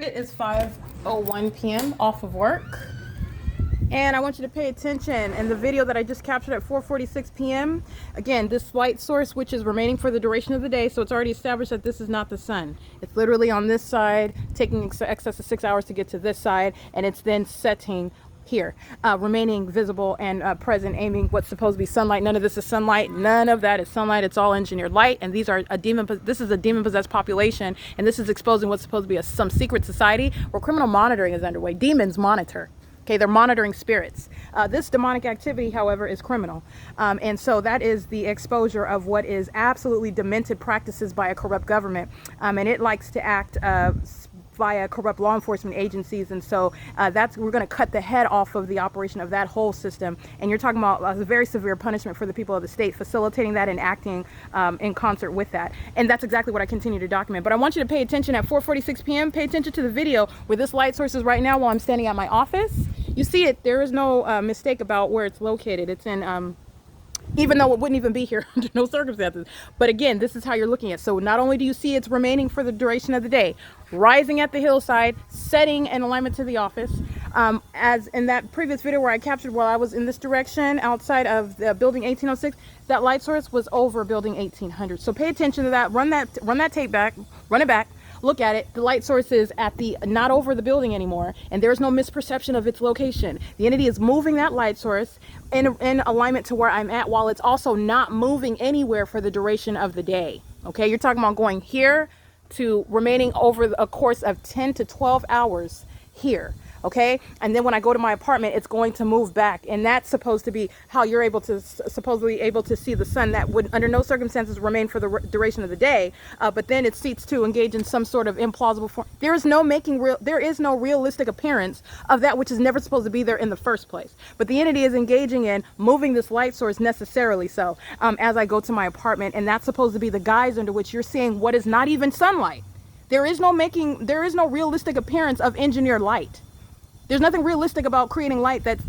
It is 5:01 p.m. off of work, and I want you to pay attention. In the video that I just captured at 4:46 p.m., again, this light source, which is remaining for the duration of the day, so it's already established that this is not the sun. It's literally on this side, taking excess of 6 hours to get to this side, and it's then setting here, remaining visible and present, aiming what's supposed to be sunlight. None of this is sunlight. None of that is sunlight. It's all engineered light, and these are this is a demon-possessed population, and this is exposing what's supposed to be some secret society where criminal monitoring is underway. Demons monitor. Okay, they're monitoring spirits. This demonic activity, however, is criminal. And so that is the exposure of what is absolutely demented practices by a corrupt government. And it likes to act via corrupt law enforcement agencies. And so we're going to cut the head off of the operation of that whole system. And you're talking about a very severe punishment for the people of the state, facilitating that and acting in concert with that. And that's exactly what I continue to document. But I want you to pay attention at 4:46 p.m. Pay attention to the video where this light source is right now while I'm standing at my office. You see it. There is no mistake about where it's located. It's in even though it wouldn't even be here under no circumstances. But again, this is how you're looking at it. So not only do you see it's remaining for the duration of the day, rising at the hillside, setting in alignment to the office, as in that previous video where I captured while I was in this direction outside of the building 1806, that light source was over building 1800. So pay attention to that. Run that tape back, run it back. Look at it. The light source is not over the building anymore, and there's no misperception of its location. The entity is moving that light source in alignment to where I'm at, while it's also not moving anywhere for the duration of the day. Okay, you're talking about going here to remaining over a course of 10 to 12 hours here. Okay, and then when I go to my apartment, it's going to move back, and that's supposed to be how you're supposedly able to see the sun. That would under no circumstances remain for the duration of the day, but then it seeks to engage in some sort of implausible form. There is no realistic appearance of that which is never supposed to be there in the first place. But the entity is engaging in moving this light source necessarily so as I go to my apartment, and that's supposed to be the guise under which you're seeing what is not even sunlight. There is no realistic appearance of engineered light. There's nothing realistic about creating light that's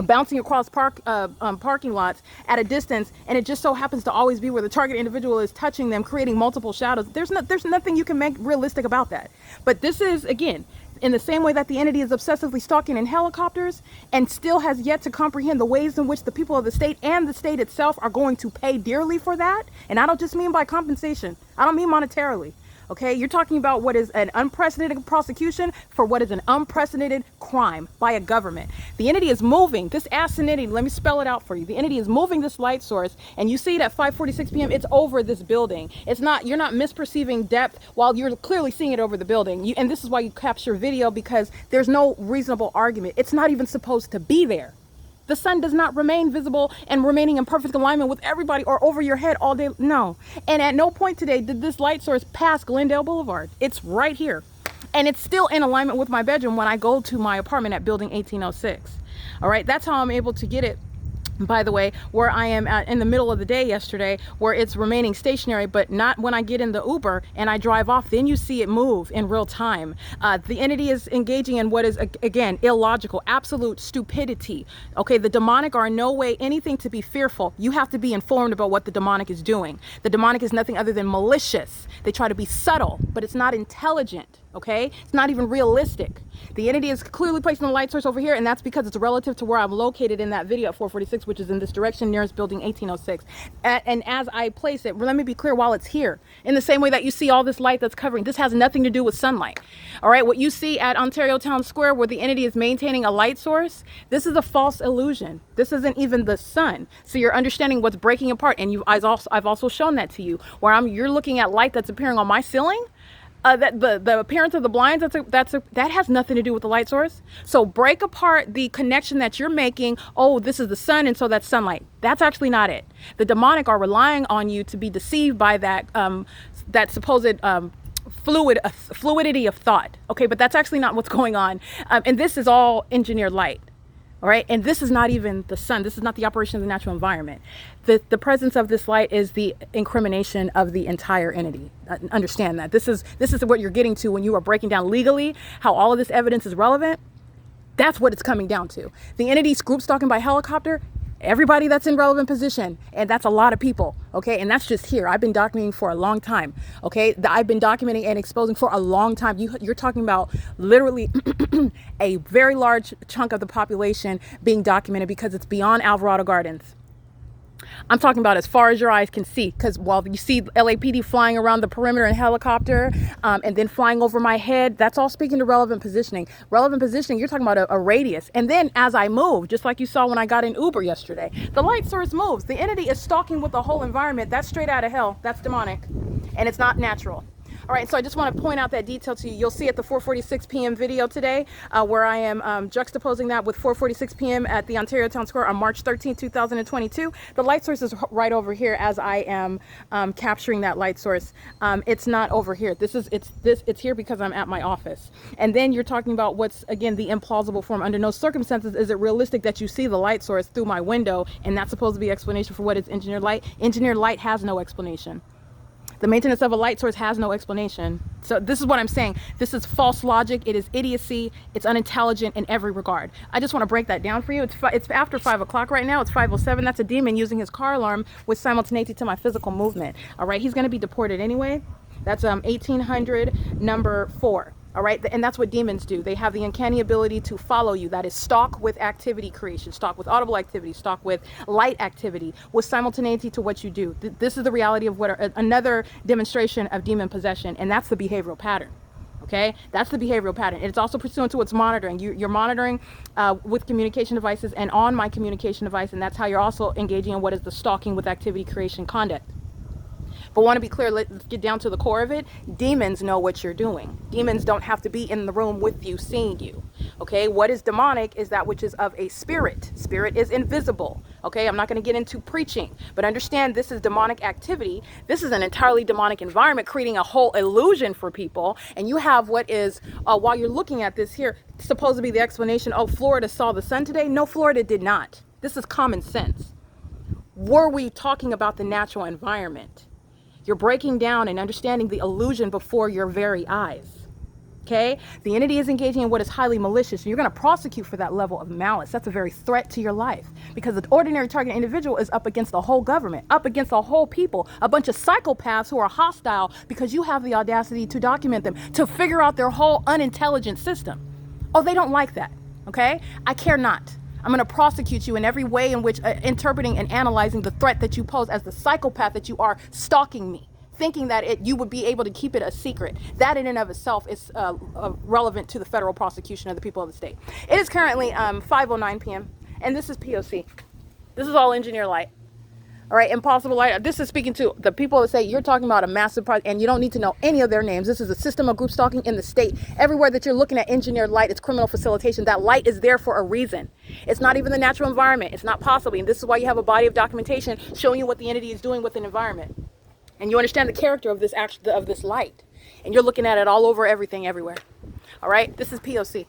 bouncing across parking lots at a distance, and it just so happens to always be where the target individual is touching them, creating multiple shadows. There's nothing you can make realistic about that. But this is, again, in the same way that the entity is obsessively stalking in helicopters and still has yet to comprehend the ways in which the people of the state and the state itself are going to pay dearly for that. And I don't just mean by compensation. I don't mean monetarily. Okay, you're talking about what is an unprecedented prosecution for what is an unprecedented crime by a government. The entity is moving this entity. Let me spell it out for you. The entity is moving this light source, and you see it at 5:46 p.m. It's over this building. You're not misperceiving depth while you're clearly seeing it over the building. And this is why you capture video, because there's no reasonable argument. It's not even supposed to be there. The sun does not remain visible and remaining in perfect alignment with everybody or over your head all day. No. And at no point today did this light source pass Glendale Boulevard. It's right here. And it's still in alignment with my bedroom when I go to my apartment at building 1806. All right. That's how I'm able to get it. By the way, where I am in the middle of the day yesterday, where it's remaining stationary, but not when I get in the Uber and I drive off. Then you see it move in real time. The entity is engaging in what is, again, illogical, absolute stupidity. Okay, the demonic are in no way anything to be fearful. You have to be informed about what the demonic is doing. The demonic is nothing other than malicious. They try to be subtle, but it's not intelligent. Okay, it's not even realistic. The entity is clearly placing the light source over here, and that's because it's relative to where I'm located in that video at 4:46, which is in this direction nearest building 1806. And as I place it, let me be clear, while it's here, in the same way that you see all this light that's covering, this has nothing to do with sunlight. All right, what you see at Ontario Town Square, where the entity is maintaining a light source, this is a false illusion. This isn't even the sun. So you're understanding what's breaking apart, and I've also shown that to you, where you're looking at light that's appearing on my ceiling. That the appearance of the blinds, that has nothing to do with the light source. So break apart the connection that you're making. Oh, this is the sun, and so that's sunlight. That's actually not it. The demonic are relying on you to be deceived by that supposed fluidity of thought. Okay, but that's actually not what's going on. And this is all engineered light. All right, and this is not even the sun. This is not the operation of the natural environment. The presence of this light is the incrimination of the entire entity. Understand that. This is what you're getting to when you are breaking down legally how all of this evidence is relevant. That's what it's coming down to. The entity's group stalking by helicopter Everybody that's in relevant position, and that's a lot of people, okay? And that's just here. I've been documenting for a long time, okay? I've been documenting and exposing for a long time. You're talking about literally a very large chunk of the population being documented because it's beyond Alvarado Gardens. I'm talking about as far as your eyes can see, because while you see LAPD flying around the perimeter in helicopter and then flying over my head, that's all speaking to relevant positioning. Relevant positioning, you're talking about a radius. And then as I move, just like you saw when I got in Uber yesterday, the light source moves. The entity is stalking with the whole environment. That's straight out of hell. That's demonic. And it's not natural. All right, so I just want to point out that detail to you. You'll see at the 4:46 p.m. video today where I am juxtaposing that with 4:46 p.m. at the Ontario Town Square on March 13, 2022. The light source is right over here as I am capturing that light source. It's not over here. It's here because I'm at my office. And then you're talking about what's, again, the implausible form. Under no circumstances is it realistic that you see the light source through my window, and that's supposed to be explanation for what is engineered light. Engineered light has no explanation. The maintenance of a light source has no explanation. So this is what I'm saying. This is false logic. It is idiocy. It's unintelligent in every regard. I just want to break that down for you. It's after 5 o'clock right now. It's 5:07. That's a demon using his car alarm with simultaneity to my physical movement. All right. He's going to be deported anyway. That's 1800 number 4. All right. And that's what demons do. They have the uncanny ability to follow you. That is stalk with activity creation, stalk with audible activity, stalk with light activity, with simultaneity to what you do. This is the reality of what another demonstration of demon possession. And that's the behavioral pattern. Okay, that's the behavioral pattern. It's also pursuant to what's monitoring. You're monitoring with communication devices and on my communication device. And that's how you're also engaging in what is the stalking with activity creation conduct. But want to be clear, let's get down to the core of it. Demons know what you're doing. Demons don't have to be in the room with you, seeing you. Okay, what is demonic is that which is of a spirit. Spirit is invisible. Okay, I'm not going to get into preaching, but understand this is demonic activity. This is an entirely demonic environment, creating a whole illusion for people. And you have what is, while you're looking at this here, supposed to be the explanation, oh, Florida saw the sun today. No, Florida did not. This is common sense. Were we talking about the natural environment? You're breaking down and understanding the illusion before your very eyes. Okay? The entity is engaging in what is highly malicious, and you're going to prosecute for that level of malice. That's a very threat to your life, because the ordinary target individual is up against the whole government, up against the whole people, a bunch of psychopaths who are hostile because you have the audacity to document them, to figure out their whole unintelligent system. Oh, they don't like that. Okay? I care not. I'm going to prosecute you in every way in which interpreting and analyzing the threat that you pose as the psychopath that you are, stalking me, thinking that you would be able to keep it a secret. That in and of itself is relevant to the federal prosecution of the people of the state. It is currently 5:09 p.m. and this is P.O.C. This is all engineer light. All right, impossible light. This is speaking to the people that say you're talking about a massive project and you don't need to know any of their names. This is a system of group stalking in the state. Everywhere that you're looking at engineered light, it's criminal facilitation. That light is there for a reason. It's not even the natural environment. It's not possible. And this is why you have a body of documentation showing you what the entity is doing with an environment. And you understand the character of this light. And you're looking at it all over everything, everywhere. All right, this is P.O.C.